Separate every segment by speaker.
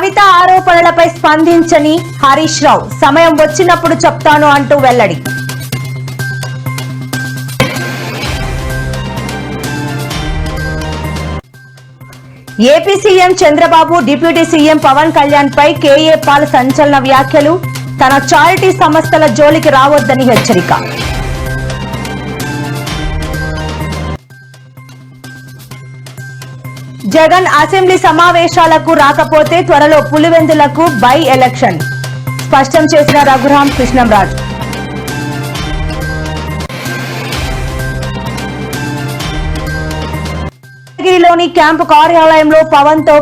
Speaker 1: కవిత ఆరోపణలపై స్పందించని హరీష్ రావు సమయం వచ్చినప్పుడు చెప్తాను అంటూ వెల్లడి. AP CM Chandrababu deputy CM Pawan Kalyan పై కేఏ పాల్ సంచలన వ్యాఖ్యలు. తన చారిటీ సంస్థల జోలికి రావద్దని హెచ్చరిక. జగన్ అసెంబ్లీ సమావేశాలకు రాకపోతే త్వరలో పులివెందులకు బై ఎలక్షన్ స్పష్టం చేసిన రఘురాం కృష్ణంరాజు. లోని క్యాంపు కార్యాలయంలో పవన్ తో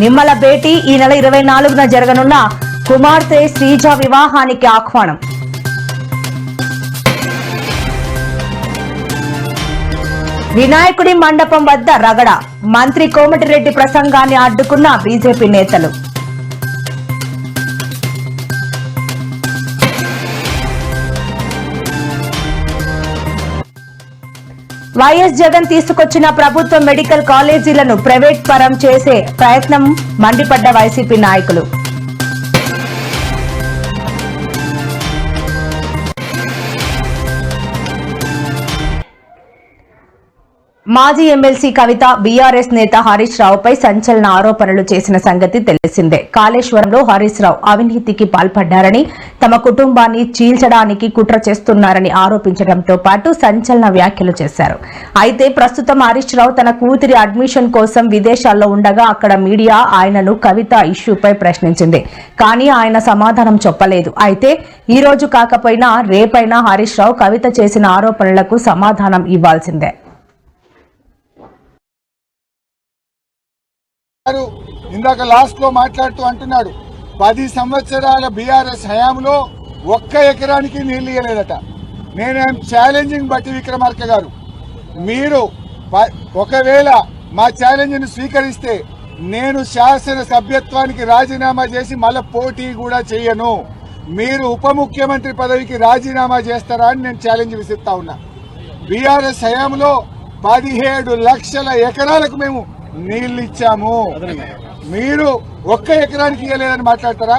Speaker 1: నిమ్మల భేటీ. ఈ నెల 24న జరగనున్న కుమార్తె శ్రీజ వివాహానికి ఆహ్వానం. వినాయకుడి మండపం వద్ద రగడ. మంత్రి కోమటిరెడ్డి ప్రసంగాన్ని అడ్డుకున్న బీజేపీ నేతలు. వైఎస్ జగన్ తీసుకొచ్చిన ప్రభుత్వ మెడికల్ కాలేజీలను ప్రైవేట్ పరం చేసే ప్రయత్నం మండిపడ్డ వైసీపీ నాయకులు. మాజీ ఎమ్మెల్సీ కవిత బీఆర్ఎస్ నేత హరీష్ రావుపై సంచలన ఆరోపణలు చేసిన సంగతి తెలిసిందే. కాళేశ్వరంలో హరీష్ రావు అవినీతికి పాల్పడ్డారని, తమ కుటుంబాన్ని చీల్చడానికి కుట్ర చేస్తున్నారని ఆరోపించడంతో పాటు సంచలన వ్యాఖ్యలు చేశారు. అయితే ప్రస్తుతం హరీష్ రావు తన కూతురి అడ్మిషన్ కోసం విదేశాల్లో ఉండగా అక్కడ మీడియా ఆయనను కవిత ఇష్యూపై ప్రశ్నించింది. కానీ ఆయన సమాధానం చెప్పలేదు. అయితే ఈ రోజు కాకపోయినా రేపైనా హరీష్ రావు కవిత చేసిన ఆరోపణలకు సమాధానం ఇవ్వాల్సిందే.
Speaker 2: ఇందాక లాస్ట్ లో మాట్లాడుతూ అంటున్నాడు 10 సంవత్సరాల బీఆర్ఎస్ హయాంలో 1 ఎకరానికి నీళ్లు ఇవ్వలేదట. నేనేం ఛాలెంజింగ్ బట్టి విక్రమార్క గారు, మీరు ఒకవేళ మా ఛాలెంజ్ ను స్వీకరిస్తే నేను శాసన సభ్యత్వానికి రాజీనామా చేసి మళ్ళీ పోటీ కూడా చేయను. మీరు ఉప ముఖ్యమంత్రి పదవికి రాజీనామా చేస్తారా అని నేను ఛాలెంజ్ విసిస్తా ఉన్నా. బీఆర్ఎస్ హయాంలో 17 లక్షల ఎకరాలకు మేము నీళ్లు ఇచ్చాము. మీరు 1 ఎకరానికి ఇవ్వలేదని మాట్లాడతారా?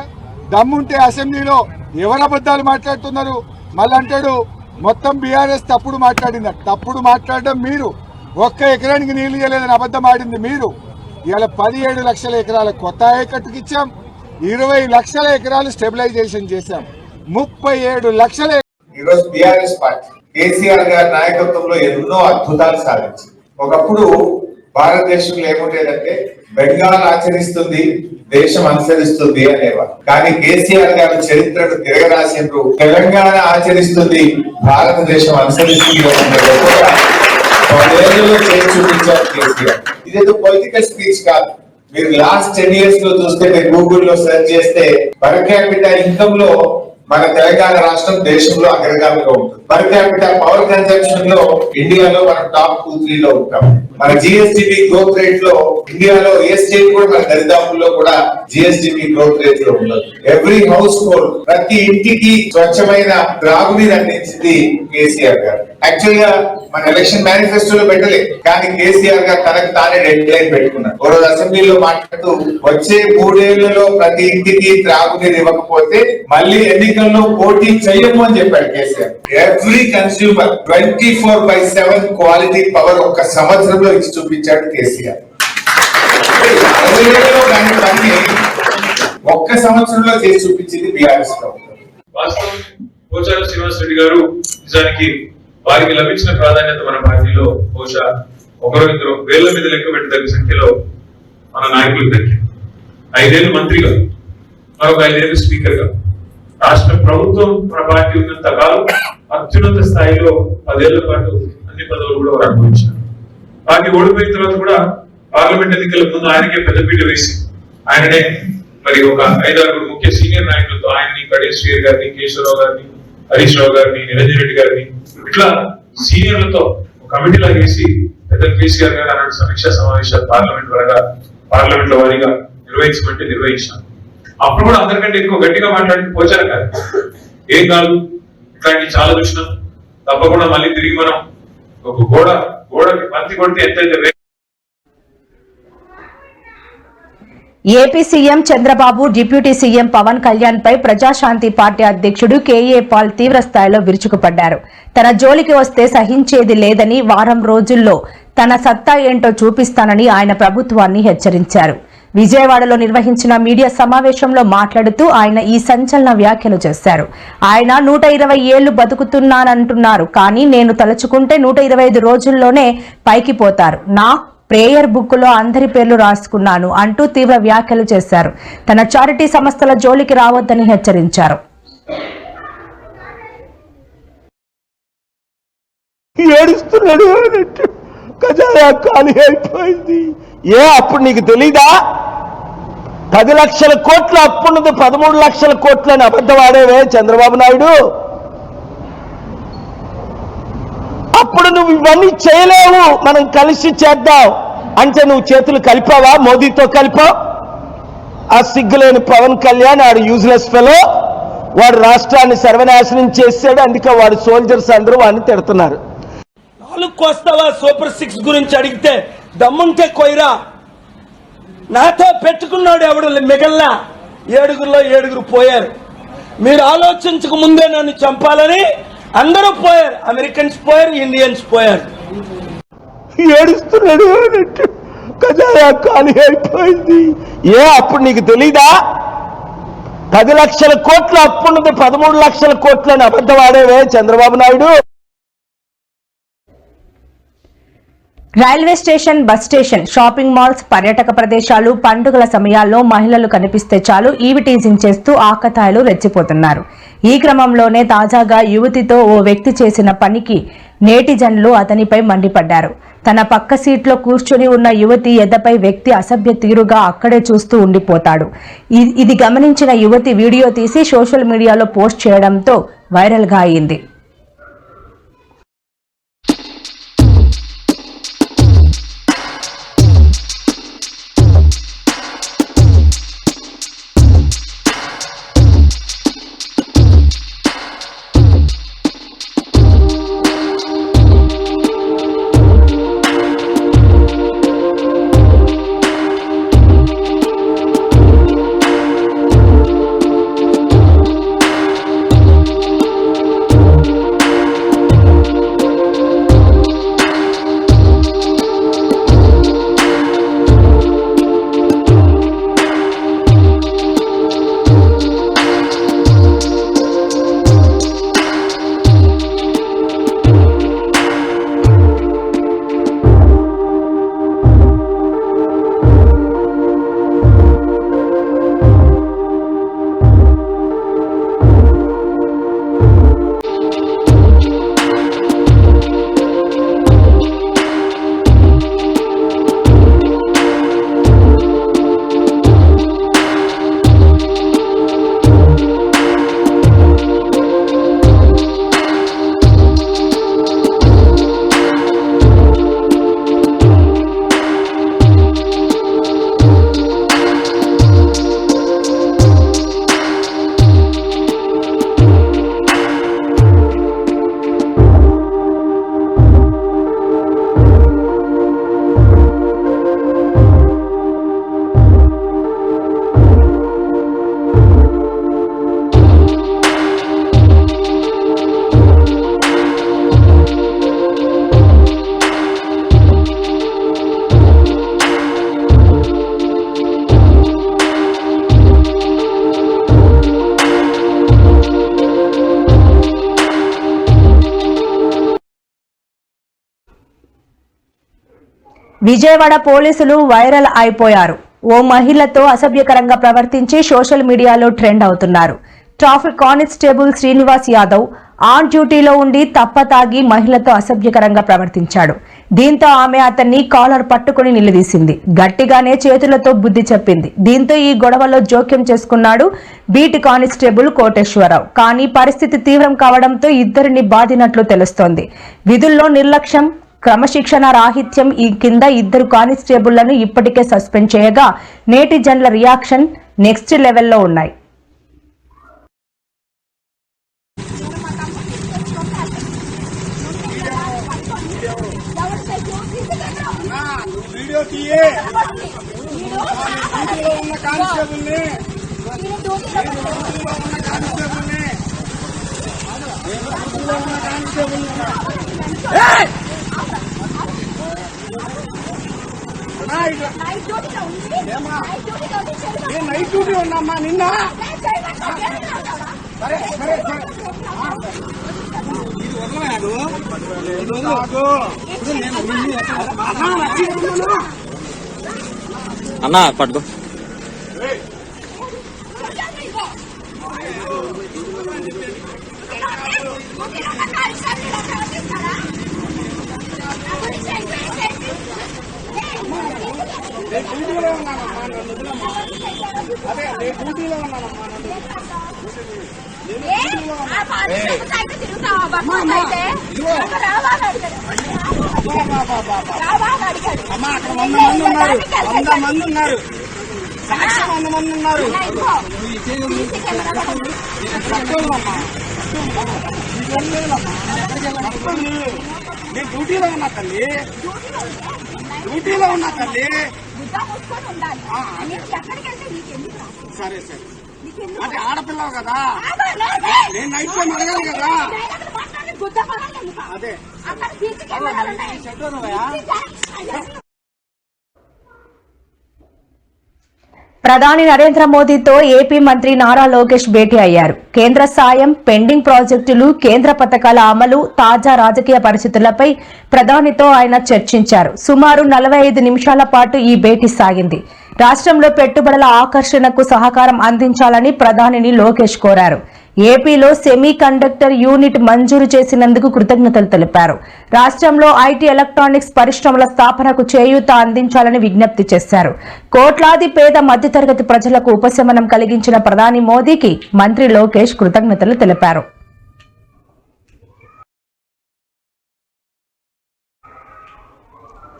Speaker 2: దమ్ముంటే అసెంబ్లీలో ఎవరు అబద్దాలు మాట్లాడుతున్నారు? మళ్ళీ అంటాడు మొత్తం బీఆర్ఎస్ తప్పుడు మాట్లాడింది. తప్పుడు మాట్లాడడం మీరు. 1 ఎకరానికి నీళ్లు ఇవ్వలేదని అబద్దం ఆడింది మీరు. ఇవాళ 17 లక్షల ఎకరాల కొత్త ఆయకట్టుకు ఇచ్చాం. 20 లక్షల ఎకరాలు స్టెబిలైజేషన్ చేశాం. 37 లక్షల.
Speaker 3: ఈరోజు బీఆర్ఎస్ పార్టీ కేసీఆర్ గారి నాయకత్వంలో ఎన్నో అద్భుతాలు సాధించింది. ఒకప్పుడు భారతదేశంలో ఏముండేదంటే బెంగాల్ ఆచరిస్తుంది, దేశం అనుసరిస్తుంది అనేవారు. కానీ కేసీఆర్ గారు చరిత్రను తిరగరాసిండ్రు. తెలంగాణ ఆచరిస్తుంది, భారతదేశం అనుసరిస్తుంది చేసి చూపించారు కేసీఆర్. ఇదేదో పొలిటికల్ స్పీచ్ కాదు. మీరు లాస్ట్ 10 years లో చూస్తే, మీరు గూగుల్లో సెర్చ్ చేస్తే పర్ క్యాపిటల్ ఇన్కమ్ లో మన తెలంగాణ రాష్ట్రం దేశంలో అగ్రగామిలో ఉంటుంది. పర్ క్యాపిటల్ పవర్ కన్సంప్షన్ లో ఇండియాలో మనం టాప్ 2-3 లో ఉంటాం. మన జిఎస్డిపి గ్రోత్ రేట్ లో ఇండియాలో ఏ స్టేట్ కూడా మన దరిదాపుల్లో కూడా జిఎస్డిపి గ్రోత్ రేట్ లో ఉండదు. ఎవ్రీ హౌస్ హోల్డ్, ప్రతి ఇంటికి స్వచ్ఛమైన త్రాగునీరు అందించింది కేసీఆర్ గారు. యాక్చువల్ గా మన ఎలక్షన్ మేనిఫెస్టోలో పెట్టలేదు, కానీ కేసీఆర్ గారు తనకు తానే డెడ్ లైన్ పెట్టుకున్నారు. ఓ రోజు అసెంబ్లీలో మాట్లాడుతూ వచ్చే 3 ఏళ్లలో ప్రతి ఇంటికి త్రాగునీరు ఇవ్వకపోతే మళ్ళీ ఎన్నికల్లో పోటీ చేయము అని చెప్పాడు KCR. Every consumer 24/7 quality power ఒక్క సంవత్సరంలో ఇచ్చి చూపించాడు కేసీఆర్. 60 ఏళ్లలో దాని పని ఒక్క సంవత్సరంలో చేసి చూపించింది బీఆర్ఎస్ ప్రభుత్వం.
Speaker 4: వాస్తవం పోచారం శ్రీనివాస్ రెడ్డి గారు నిజానికి వారికి లభించిన ప్రాధాన్యత మన పార్టీలో బహుశా 1-2 వేల మీద లెక్క పెట్టదగ్గ సంఖ్యలో మన నాయకులకు దక్కింది. 5 ఏళ్ళు మంత్రిగా, మరొక 5 ఏళ్ళు స్పీకర్ గా, రాష్ట్ర ప్రభుత్వం మన పార్టీ ఉన్నంత కాలం అత్యున్నత స్థాయిలో 10 ఏళ్ల పాటు అన్ని పదవులు కూడా వారు అనుభవించారు. పార్టీ ఓడిపోయిన తర్వాత కూడా పార్లమెంట్ ఎన్నికల ముందు ఆయనకే పెద్దపీట వేసి ఆయననే మరి ఒక 5-6 ముఖ్య సీనియర్ నాయకులతో ఆయన్ని కడేశ్వర్ గారిని, కేశవరావు గారిని, హరీష్ రావు గారిని, నిరంజన్ రెడ్డి గారిని ఇట్లా సీనియర్లతో కమిటీలా వేసి పెద్ద కేసీఆర్ గారు అలాంటి సమీక్షా సమావేశాలు పార్లమెంట్ లో వారీగా నిర్వహించమంటే నిర్వహించాను. అప్పుడు కూడా అందరికంటే ఎక్కువ గట్టిగా మాట్లాడి పోచారు కాదు, ఏం కాదు ఇట్లాంటివి చాలా చూసినాం, తప్పకుండా మళ్ళీ తిరిగి మనం ఒక గోడకి పంతి కొడితే ఎంతైతే
Speaker 1: AP CM Chandrababu deputy CM Pawan Kalyan పై ప్రజాశాంతి పార్టీ అధ్యక్షుడు కేఏ పాల్ తీవ్రస్థాయిలో విరుచుకుపడ్డారు. తన జోలికి వస్తే సహించేది లేదని, వారం రోజుల్లో తన సత్తా ఏంటో చూపిస్తానని ఆయన ప్రభుత్వాన్ని హెచ్చరించారు. విజయవాడలో నిర్వహించిన మీడియా సమావేశంలో మాట్లాడుతూ ఆయన ఈ సంచలన వ్యాఖ్యలు చేశారు. ఆయన 120 ఏళ్లు బతుకుతున్నానంటున్నారు, కానీ నేను తలుచుకుంటే 125 రోజుల్లోనే పైకి పోతారు. నా ప్రేయర్ బుక్ లో అందరి పేర్లు రాసుకున్నాను అంటూ తీవ్ర వ్యాఖ్యలు చేశారు. తన చారిటీ సంస్థల జోలికి రావద్దని హెచ్చరించారు.
Speaker 5: ఏడుస్తున్నాడు ఖజానా ఖాళీ అయిపోయింది. అప్పుడు నీకు తెలీదా? 10 లక్షల కోట్ల అప్పున్నది 13 లక్షల కోట్లని అబద్ధం ఆడేవే చంద్రబాబు నాయుడు. అప్పుడు నువ్వు ఇవన్నీ చేయలేవు, మనం కలిసి చేద్దాం అంటే నువ్వు చేతులు కలిపావా? మోదీతో కలిపావు. ఆ సిగ్గులేని పవన్ కళ్యాణ్ ఆడు యూజ్లెస్ ఫెలో, వాడు రాష్ట్రాన్ని సర్వనాశనం చేశాడు. అందుకే వాడు సోల్జర్స్ అందరూ వాడిని తిడుతున్నారు. 4కు వస్తావా? సూపర్ 6 గురించి అడిగితే దమ్ముంటే కొయ్యరా. నాతో పెట్టుకున్నాడు ఎవడు మిగల్లా. 7గురిలో 7గురు పోయారు. మీరు ఆలోచించక ముందే నన్ను చంపాలని అందరూ పోయారు. అమెరికన్స్ పోయారు, ఇండియన్స్ పోయారు. ఏడుస్తున్నాడు ఖజానా ఖాళీ అయిపోయింది. అప్పుడు నీకు తెలీదా? 10 లక్షల కోట్ల అప్పున్నది 13 లక్షల కోట్లని అబద్ధం ఆడేవే Chandrababu Naidu.
Speaker 1: Railway station, bus station, shopping malls, పర్యాటక ప్రదేశాలు, పండుగల సమయాల్లో మహిళలు కనిపిస్తే చాలు ఈవి టీజింగ్ చేస్తూ ఆకతాయిలు రెచ్చిపోతున్నారు. ఈ క్రమంలోనే తాజాగా యువతితో ఓ వ్యక్తి చేసిన పనికి నేటిజన్లు అతనిపై మండిపడ్డారు. తన పక్క సీట్లో కూర్చొని ఉన్న యువతి ఎదపై వ్యక్తి అసభ్య తీరుగా అక్కడే చూస్తూ ఉండిపోతాడు. ఇది గమనించిన యువతి వీడియో తీసి సోషల్ మీడియాలో పోస్ట్ చేయడంతో వైరల్ గా అయింది. విజయవాడ పోలీసులు వైరల్ అయిపోయారు. ఓ మహిళతో అసభ్యకరంగా ప్రవర్తించి సోషల్ మీడియాలో ట్రెండ్ అవుతున్నారు. Traffic constable Srinivas Yadav on డ్యూటీలో ఉండి తప్పతాగి మహిళతో అసభ్యకరంగా ప్రవర్తించాడు. దీంతో ఆమె అతన్ని కాలర్ పట్టుకుని నిలదీసింది. గట్టిగానే చేతులతో బుద్ధి చెప్పింది. దీంతో ఈ గొడవలో జోక్యం చేసుకున్నాడు బీట్ కానిస్టేబుల్ కోటేశ్వరరావు. కానీ పరిస్థితి తీవ్రం కావడంతో ఇద్దరిని బాధినట్లు తెలుస్తోంది. విధుల్లో నిర్లక్ష్యం, క్రమశిక్షణ రాహిత్యం ఈ కింద 2 కానిస్టేబుళ్లను ఇప్పటికే సస్పెండ్ చేయగా నేటిజన్ల రియాక్షన్ నెక్స్ట్ లెవెల్లో ఉన్నాయి.
Speaker 2: వీడియో ఉన్న కానిస్టేబుల్ని నైట్ డ్యూటీ ఉన్నామ్మా నిన్న.
Speaker 6: అన్నా పట్టుకో.
Speaker 2: డ్యూటీలో ఉన్నానమ్మా, అదే డ్యూటీలో ఉన్నానమ్మా. అమ్మా అక్కడ 100 మంది ఉన్నారు, 100 మంది ఉన్నారు, సాక్షి 100 మంది ఉన్నారు. నేను డ్యూటీలో ఉన్నా తల్లి, డ్యూటీలో ఉన్నా తల్లి. సరే సరే, అంటే ఆడపిల్లవు కదా, నేను నైట్ లో అడగాలి కదా. అదే
Speaker 1: ప్రధాని నరేంద్ర మోదీతో ఏపీ మంత్రి నారా లోకేష్ భేటీ అయ్యారు. కేంద్ర సాయం, పెండింగ్ ప్రాజెక్టులు, కేంద్ర పథకాల అమలు, తాజా రాజకీయ పరిస్థితులపై ప్రధానితో ఆయన చర్చించారు. సుమారు 45 నిమిషాల పాటు ఈ భేటీ సాగింది. రాష్ట్రంలో పెట్టుబడుల ఆకర్షణకు సహకారం అందించాలని ప్రధానిని లోకేష్ కోరారు. ఏపీలో సెమీ కండక్టర్ యూనిట్ మంజూరు చేసినందుకు కృతజ్ఞతలు తెలిపారు. రాష్ట్రంలో ఐటీ ఎలక్ట్రానిక్స్ పరిశ్రమల స్థాపనకు చేయూత అందించాలని విజ్ఞప్తి చేశారు. కోట్లాది పేద మధ్యతరగతి ప్రజలకు ఉపశమనం కలిగించిన ప్రధాని మోదీకి మంత్రి లోకేష్ కృతజ్ఞతలు తెలిపారు.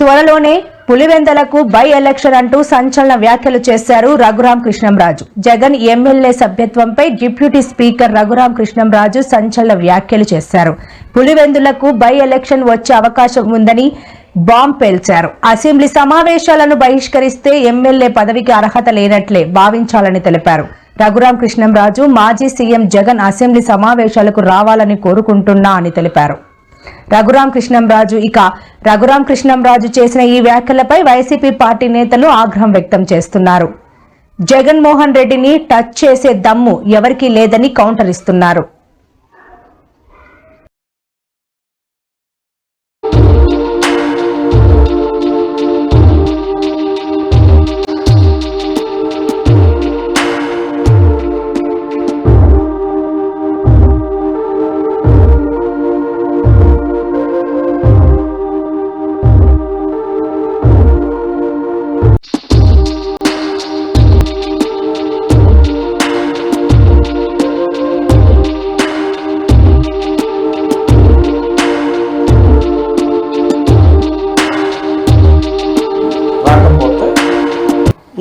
Speaker 1: త్వరలోనే పులివెందలకు బై ఎలక్షన్ అంటూ సంచలన వ్యాఖ్యలు చేశారు రఘురాం కృష్ణంరాజు. జగన్ ఎమ్మెల్యే సభ్యత్వంపై డిప్యూటీ స్పీకర్ రఘురాం కృష్ణంరాజు సంచలన వ్యాఖ్యలు చేశారు. పులివెందులకు బై ఎలక్షన్ వచ్చే అవకాశం ఉందని బాంబ్ పేల్చారు. అసెంబ్లీ సమావేశాలను బహిష్కరిస్తే ఎమ్మెల్యే పదవికి అర్హత లేనట్లే భావించాలని తెలిపారు. రఘురాం కృష్ణంరాజు మాజీ సీఎం జగన్ అసెంబ్లీ సమావేశాలకు రావాలని కోరుకుంటున్నా అని తెలిపారు. రఘురాం కృష్ణంరాజు చేసిన ఈ వ్యాఖ్యలపై వైసీపీ పార్టీ నేతలు ఆగ్రహం వ్యక్తం చేస్తున్నారు. జగన్మోహన్ రెడ్డిని టచ్ చేసే దమ్ము ఎవరికీ లేదని కౌంటర్ ఇస్తున్నారు.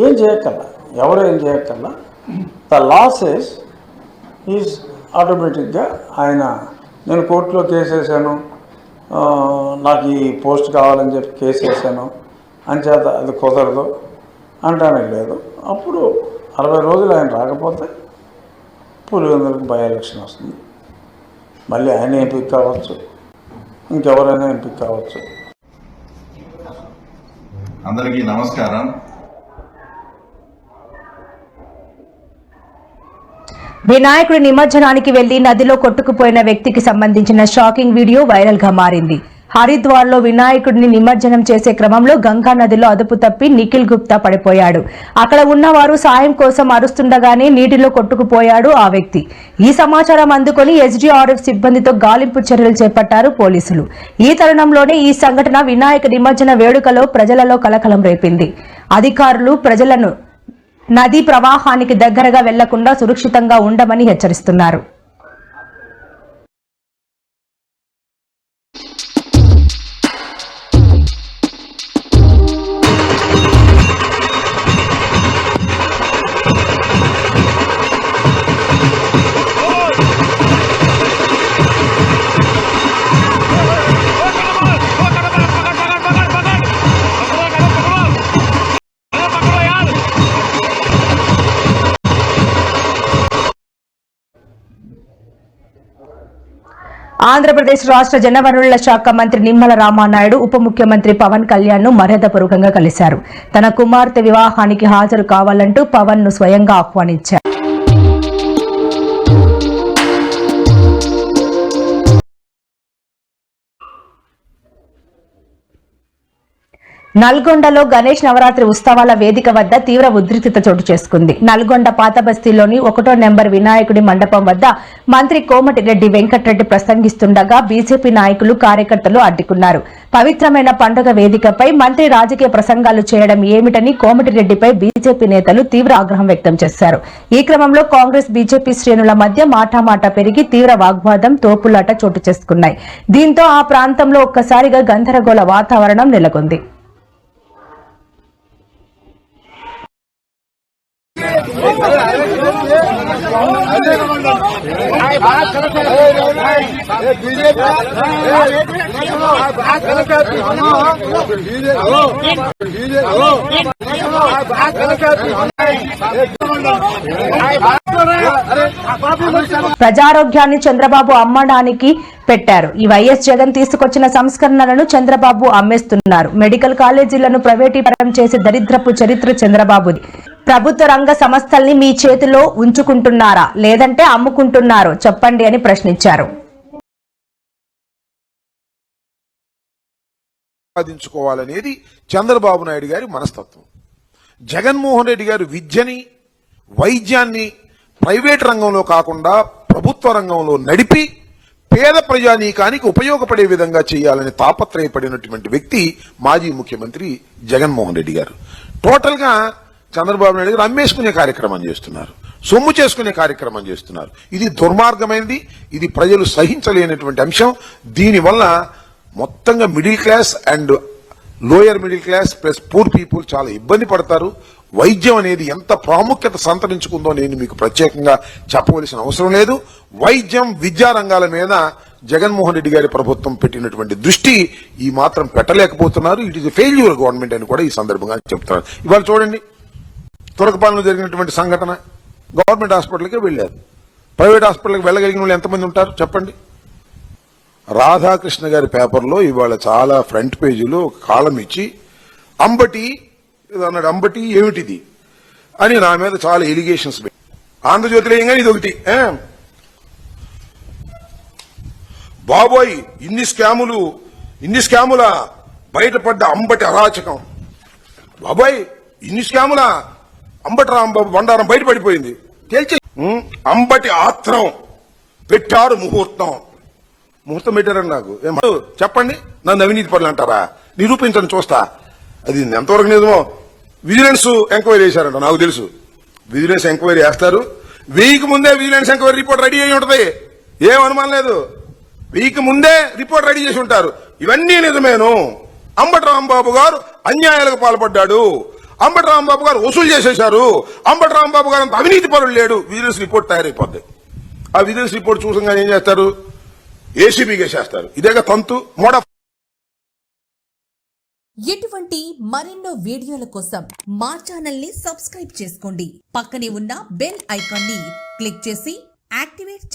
Speaker 7: ఏం చేయక్కర్లా, ఎవరు ఏం చేయక్కర్లా. ద లాసెస్ ఈజ్ ఆటోమేటిక్గా ఆయన నేను కోర్టులో కేసు వేసాను, నాకు ఈ పోస్ట్ కావాలని చెప్పి కేసు వేసాను అంచేత అది కుదరదు అంటానికి లేదు. అప్పుడు 60 రోజులు ఆయన రాకపోతే పులివెందులకు బై ఎలక్షన్ వస్తుంది. మళ్ళీ ఆయన ఎంపిక కావచ్చు, ఇంకెవరైనా ఎంపిక కావచ్చు.
Speaker 8: అందరికీ నమస్కారం.
Speaker 1: వినాయకుడి నిమజ్జనానికి వెళ్లి నదిలో కొట్టుకుపోయిన వ్యక్తికి సంబంధించిన షాకింగ్ వీడియో వైరల్ గా మారింది. హరిద్వార్ లో వినాయకుడిని నిమజ్జనం చేసే క్రమంలో గంగా నదిలో అదుపు తప్పి నిఖిల్ గుప్తా పడిపోయాడు. అక్కడ ఉన్నవారు సాయం కోసం అరుస్తుండగానే నీటిలో కొట్టుకుపోయాడు ఆ వ్యక్తి. ఈ సమాచారం అందుకుని ఎస్డీఆర్ఎఫ్ సిబ్బందితో గాలింపు చర్యలు చేపట్టారు పోలీసులు. ఈ తరుణంలోనే ఈ సంఘటన వినాయక నిమజ్జన వేడుకలో ప్రజలలో కలకలం రేపింది. అధికారులు ప్రజలను నదీ ప్రవాహానికి దగ్గరగా వెళ్లకుండా సురక్షితంగా ఉండమని హెచ్చరిస్తున్నారు. ఆంధ్రప్రదేశ్ రాష్ట్ర జలవనరుల శాఖ మంత్రి నిమ్మల రామానాయుడు ఉప ముఖ్యమంత్రి పవన్ కళ్యాణ్ ను మర్యాదపూర్వకంగా కలిశారు. తన కుమార్తె వివాహానికి హాజరు కావాలంటూ పవన్ ను స్వయంగా ఆహ్వానించారు. నల్గొండలో గణేష్ నవరాత్రి ఉత్సవాల వేదిక వద్ద తీవ్ర ఉద్రిక్తత చోటు చేసుకుంది. నల్గొండ పాత బస్తీలోని 1వ నెంబర్ వినాయకుడి మండపం వద్ద మంత్రి కోమటిరెడ్డి వెంకటరెడ్డి ప్రసంగిస్తుండగా బీజేపీ నాయకులు కార్యకర్తలు అడ్డుకున్నారు. పవిత్రమైన పండుగ వేదికపై మంత్రి రాజకీయ ప్రసంగాలు చేయడం ఏమిటని కోమటిరెడ్డిపై బీజేపీ నేతలు తీవ్ర ఆగ్రహం వ్యక్తం చేశారు. ఈ క్రమంలో కాంగ్రెస్ బీజేపీ శ్రేణుల మధ్య మాటామాటా పెరిగి తీవ్ర వాగ్వాదం తోపులాట చోటు చేసుకున్నాయి. దీంతో ఆ ప్రాంతంలో ఒక్కసారిగా గందరగోళ వాతావరణం నెలకొంది. ప్రజారోగ్యాన్ని చంద్రబాబు అమ్మడానికి పెట్టారు. ఈ వైఎస్ జగన్ తీసుకొచ్చిన సంస్కరణలను చంద్రబాబు అమ్మేస్తున్నారు. మెడికల్ కాలేజీలను ప్రైవేటీకరణ చేసే దరిద్రపు చరిత్ర చంద్రబాబుది. ప్రభుత్వ రంగ సంస్థల్ని మీ చేతిలో ఉంచుకుంటున్నారా లేదంటే అమ్ముకుంటున్నారో చెప్పండి అని ప్రశ్నించారు.
Speaker 6: సాధించుకోవాలనేది చంద్రబాబు నాయుడు గారి మనస్తత్వం. జగన్మోహన్ రెడ్డి గారు విద్యని వైద్యాన్ని ప్రైవేట్ రంగంలో కాకుండా ప్రభుత్వ రంగంలో నడిపి పేద ప్రజానీకానికి ఉపయోగపడే విధంగా చేయాలని తాపత్రయపడినటువంటి వ్యక్తి మాజీ ముఖ్యమంత్రి జగన్మోహన్ రెడ్డి గారు. టోటల్ గా చంద్రబాబు నాయుడు గారు అమ్మేసుకునే కార్యక్రమం చేస్తున్నారు, సొమ్ము చేసుకునే కార్యక్రమం చేస్తున్నారు. ఇది దుర్మార్గమైనది, ఇది ప్రజలు సహించలేనటువంటి అంశం. దీనివల్ల మొత్తంగా middle class and lower middle class plus poor people చాలా ఇబ్బంది పడతారు. వైద్యం అనేది ఎంత ప్రాముఖ్యత సంతరించుకుందో నేను మీకు ప్రత్యేకంగా చెప్పవలసిన అవసరం లేదు. వైద్యం విద్యా రంగాల మీద జగన్మోహన్ రెడ్డి గారి ప్రభుత్వం పెట్టినటువంటి దృష్టి ఈ మాత్రం పెట్టలేకపోతున్నారు. ఇట్ ఈస్ ఫెయిల్యూర్ గవర్నమెంట్ అని కూడా ఈ సందర్భంగా చెప్తున్నారు. ఇవాళ చూడండి, తురకపాలెంలో జరిగినటువంటి సంఘటన, గవర్నమెంట్ హాస్పిటల్కే వెళ్లారు. ప్రైవేట్ హాస్పిటల్కి వెళ్ళగలిగిన వాళ్ళు ఎంతమంది ఉంటారు చెప్పండి. రాధాకృష్ణ గారి పేపర్లో ఇవాళ చాలా ఫ్రంట్ పేజీలో ఒక కాలం ఇచ్చి అంబటి అన్నాడు. అంబటి ఏమిటిది అని నా మీద చాలా ఎలిగేషన్స్. ఆంధ్రజ్యోతిలో ఏం కానీ ఇది ఒకటి, బాబోయ్ ఇన్ని స్కాముల బయటపడ్డ అంబటి అరాచకం, బాబోయ్ ఇన్ని స్కాముల అంబటి రాంబాబు బండారం బయటపడిపోయింది తేల్చి, అంబటి ఆత్రం పెట్టారు ముహూర్తం పెట్టారని నాకు చెప్పండి. నన్ను అవినీతి పనులు అంటారా? నిరూపించండి చూస్తా. అది ఎంతవరకు నిజమో. విజిలెన్స్ ఎంక్వైరీ చేశారంట, నాకు తెలుసు. విజిలెన్స్ ఎంక్వైరీ చేస్తారు. వీక్ ముందే విజిలెన్స్ ఎంక్వైరీ రిపోర్ట్ రెడీ అయి ఉంటుంది, ఏం అనుమానం లేదు. వీక్ ముందే రిపోర్ట్ రెడీ చేసి ఉంటారు. ఇవన్నీ నిజమేను. అంబటి రాంబాబు గారు అన్యాయాలకు పాల్పడ్డాడు, అంబటి రాంబాబు గారు వసూలు చేసేశారు, అంబటి రాంబాబు గారు అంత అవినీతి పరులు లేడు. విజిలెన్స్ రిపోర్ట్ తయారైపోద్ది. ఆ విజిలెన్స్ రిపోర్ట్ చూసంగానే ఏం చేస్తారు? ఏసీబీగా చేస్తారు. ఇదేగా తంతు మోడ.
Speaker 9: ఇటువంటి మరెన్నో వీడియోల కోసం మా ఛానల్ ని సబ్స్క్రైబ్ చేసుకోండి. పక్కనే ఉన్న బెల్ ఐకాన్ ని క్లిక్ చేసి యాక్టివేట్